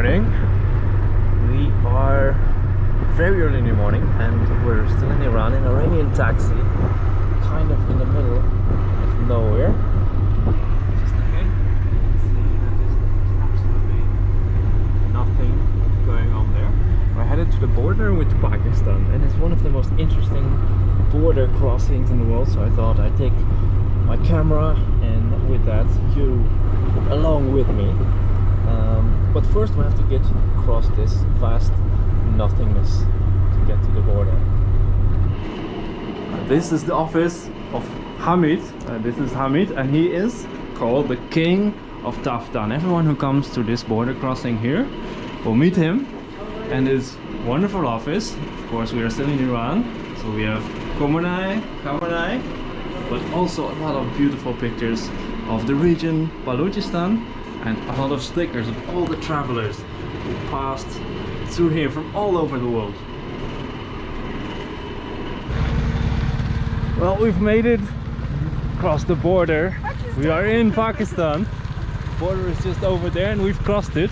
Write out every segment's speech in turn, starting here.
morning. We are very early in the morning and we're still in Iran in an Iranian taxi, kind of in the middle of nowhere. Just ahead, you can see that there's absolutely nothing going on there. We're headed to the border with Pakistan and it's one of the most interesting border crossings in the world, so I thought I'd take my camera and with that you along with me. But first we have to get across this vast nothingness to get to the border. This is the office of Hamid. This is Hamid and he is called the King of Taftan. Everyone who comes to this border crossing here will meet him and his wonderful office. Of course we are still in Iran, so we have Kamanai, but also a lot of beautiful pictures of the region Balochestan and a lot of stickers of all the travelers who passed through here from all over the world. Well, we've made it across the border. We are in Pakistan. The border is just over there and we've crossed it.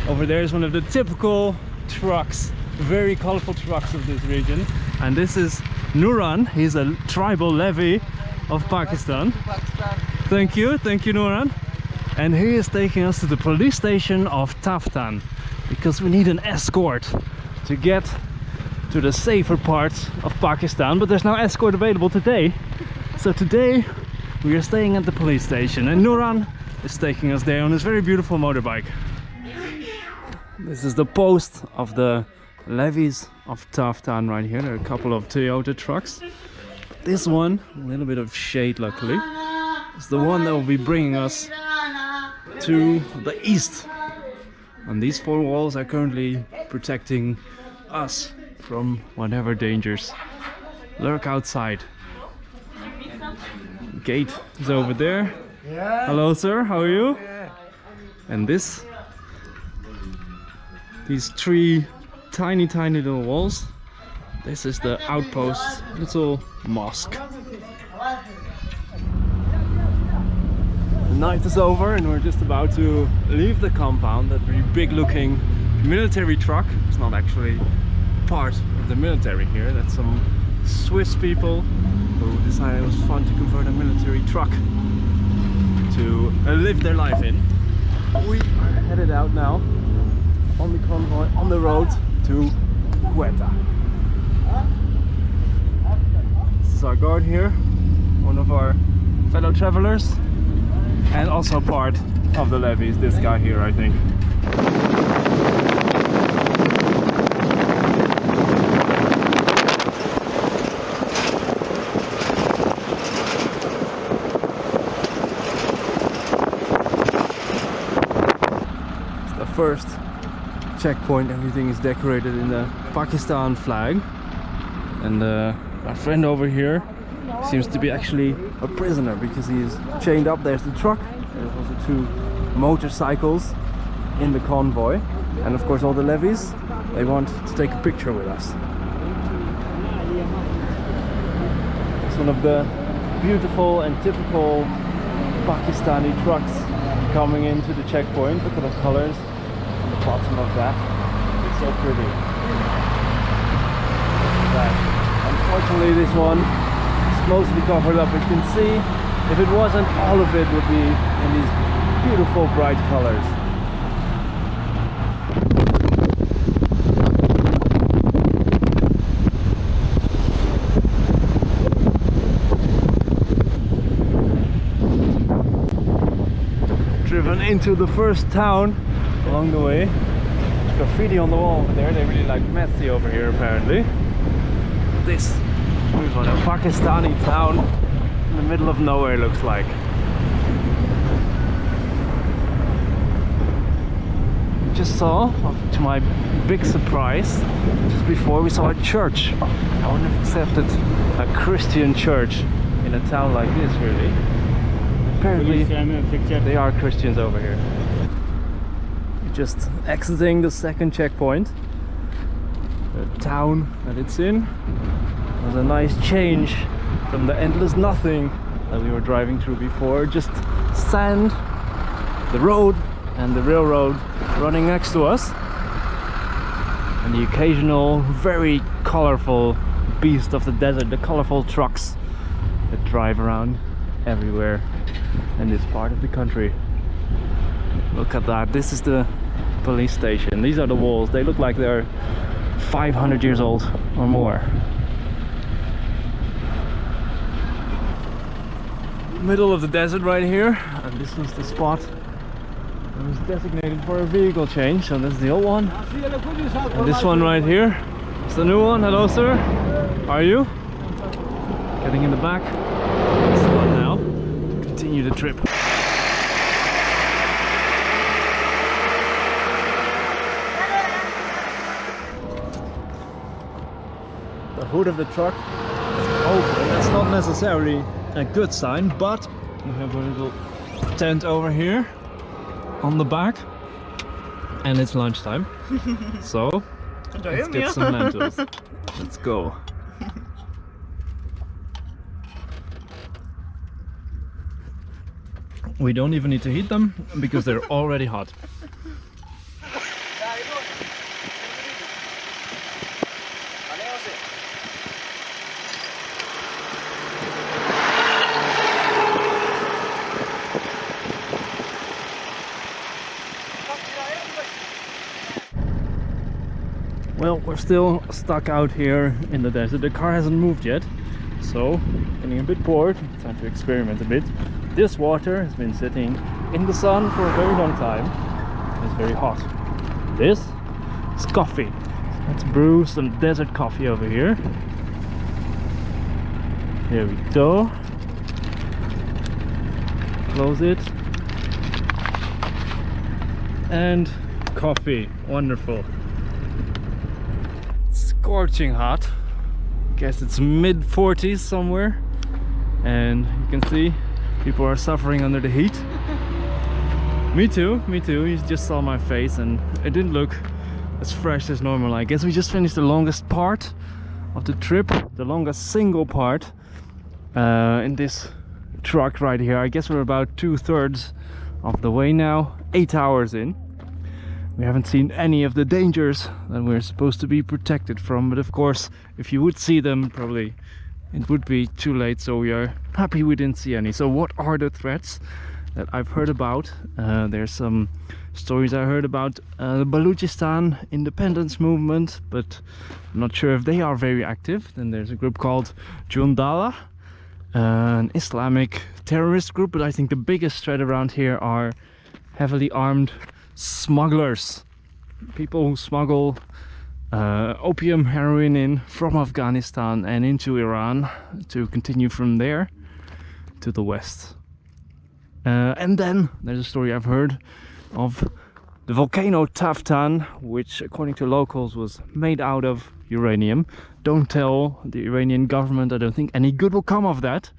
Over there is one of the typical trucks, very colorful trucks of this region. And this is Nuran. He's a tribal levy of Pakistan. Thank you Nuran. And he is taking us to the police station of Taftan because we need an escort to get to the safer parts of Pakistan, but there's no escort available today. So today we are staying at the police station and Nuran is taking us there on his very beautiful motorbike. This is the post of the levies of Taftan right here. There are a couple of Toyota trucks. This one, a little bit of shade luckily, is the one that will be bringing us to the east. And these four walls are currently protecting us from whatever dangers lurk outside. The gate is over there. Yeah. Hello sir, how are you? Yeah. And these three tiny little walls, this is the outpost, little mosque. The night is over and we're just about to leave the compound. That really big looking military truck. It's not actually part of the military here. That's some Swiss people who decided it was fun to convert a military truck to live their life in. We are headed out now on the convoy on the road to Quetta. This is our guard here, one of our fellow travelers and also part of the levies, this guy here I think. It's the first checkpoint. Everything is decorated in the Pakistan flag and our friend over here seems to be actually a prisoner because he is chained up. There's the truck, there's also two motorcycles in the convoy, and of course all the levies, they want to take a picture with us. It's one of the beautiful and typical Pakistani trucks coming into the checkpoint. Look at the colors on the bottom of that, it's so pretty. Unfortunately this one is mostly covered up. You can see if it wasn't, all of it would be in these beautiful bright colors. Driven into the first town along the way. There's graffiti on the wall over there. They really like Messi over here apparently. This is what a Pakistani town in the middle of nowhere looks like. Just saw, to my big surprise, just before we saw a church. I wouldn't have accepted a Christian church in a town like this really. Apparently they are Christians over here. Just exiting the second checkpoint. The town that it's in was a nice change from the endless nothing that we were driving through before. Just sand, the road and the railroad running next to us, and the occasional very colorful beast of the desert, the colorful trucks that drive around everywhere in this part of the country. Look at that. This is the police station. These are the walls. They look like they're 500 years old or more. Middle of the desert right here, and this was the spot that was designated for a vehicle change. So this is the old one, and this one right here is the new one. Hello sir, how are you? Getting in the back. This one now to continue the trip. The hood of the truck is open. That's not necessarily a good sign, but we have a little tent over here on the back, and it's lunchtime. So let's get some lentils. Let's go. We don't even need to heat them because they're already hot. Well, we're still stuck out here in the desert. The car hasn't moved yet, so getting a bit bored. Time to experiment a bit. This water has been sitting in the sun for a very long time. It's very hot. This is coffee. Let's brew some desert coffee over here. There we go. Close it. And coffee. Wonderful. Scorching hot. Guess it's mid-40s somewhere, and you can see people are suffering under the heat. Me too. You just saw my face and it didn't look as fresh as normal. I guess we just finished the longest part of the trip, the longest single part in this truck right here. I guess we're about 2/3 of the way now, 8 hours in. We haven't seen any of the dangers that we're supposed to be protected from, but of course if you would see them, probably it would be too late, so we are happy we didn't see any. So what are the threats that I've heard about? There's some stories I heard about the Balochestan independence movement, but I'm not sure if they are very active. Then there's a group called Jundala, an Islamic terrorist group, but I think the biggest threat around here are heavily armed smugglers, people who smuggle opium, heroin in from Afghanistan and into Iran to continue from there to the west. And then there's a story I've heard of the volcano Taftan, which according to locals was made out of uranium. Don't tell the Iranian government, I don't think any good will come of that.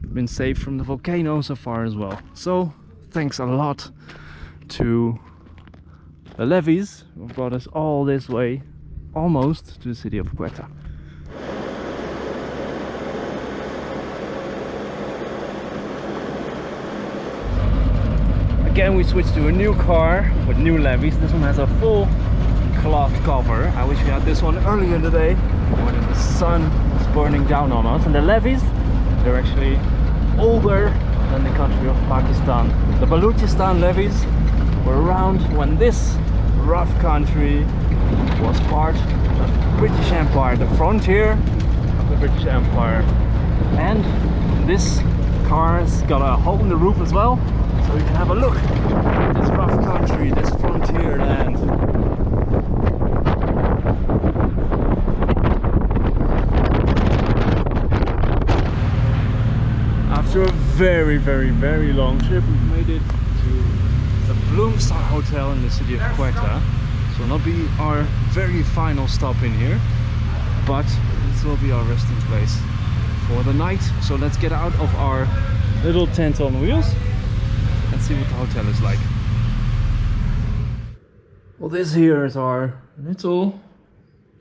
We've been saved from the volcano so far as well. So thanks a lot to the levies who brought us all this way, almost to the city of Quetta. Again, we switched to a new car with new levies. This one has a full cloth cover. I wish we had this one earlier in the day when the sun was burning down on us. And the levies, they're actually older than the country of Pakistan. The Balochestan levies were around when this rough country was part of the British Empire, the frontier of the British Empire. And this car's got a hole in the roof as well, so you can have a look at this rough country, this frontier land. After a very long trip, we've made it to the Bloomstar Hotel in the city of Quetta. This will not be our very final stop in here, but this will be our resting place for the night. So let's get out of our little tent on wheels and see what the hotel is like. Well, this here is our little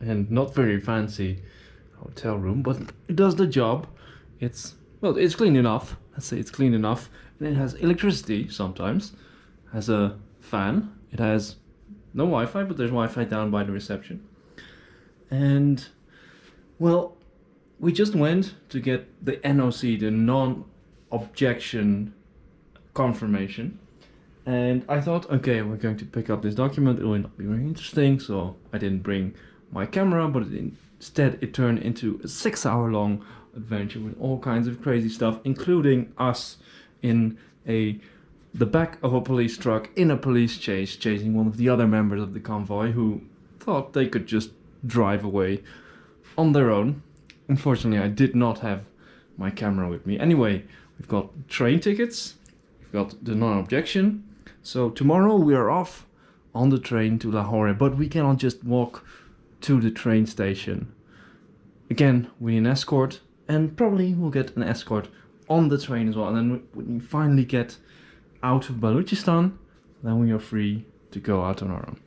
and not very fancy hotel room, but it does the job. It's clean enough. Let's say it's clean enough, and it has electricity sometimes. Has a fan. It has no Wi-Fi, but there's Wi-Fi down by the reception. And well, we just went to get the NOC, the non-objection confirmation. And I thought, okay, we're going to pick up this document, it will not be very interesting, so I didn't bring my camera, but instead it turned into a 6-hour-long adventure with all kinds of crazy stuff, including us in the back of a police truck in a police chase, chasing one of the other members of the convoy who thought they could just drive away on their own. Unfortunately, I did not have my camera with me. Anyway, we've got train tickets, we've got the non-objection. So tomorrow we are off on the train to Lahore, but we cannot just walk to the train station. Again, we need an escort, and probably we'll get an escort on the train as well. And then when we finally get out of Balochistan, then we are free to go out on our own.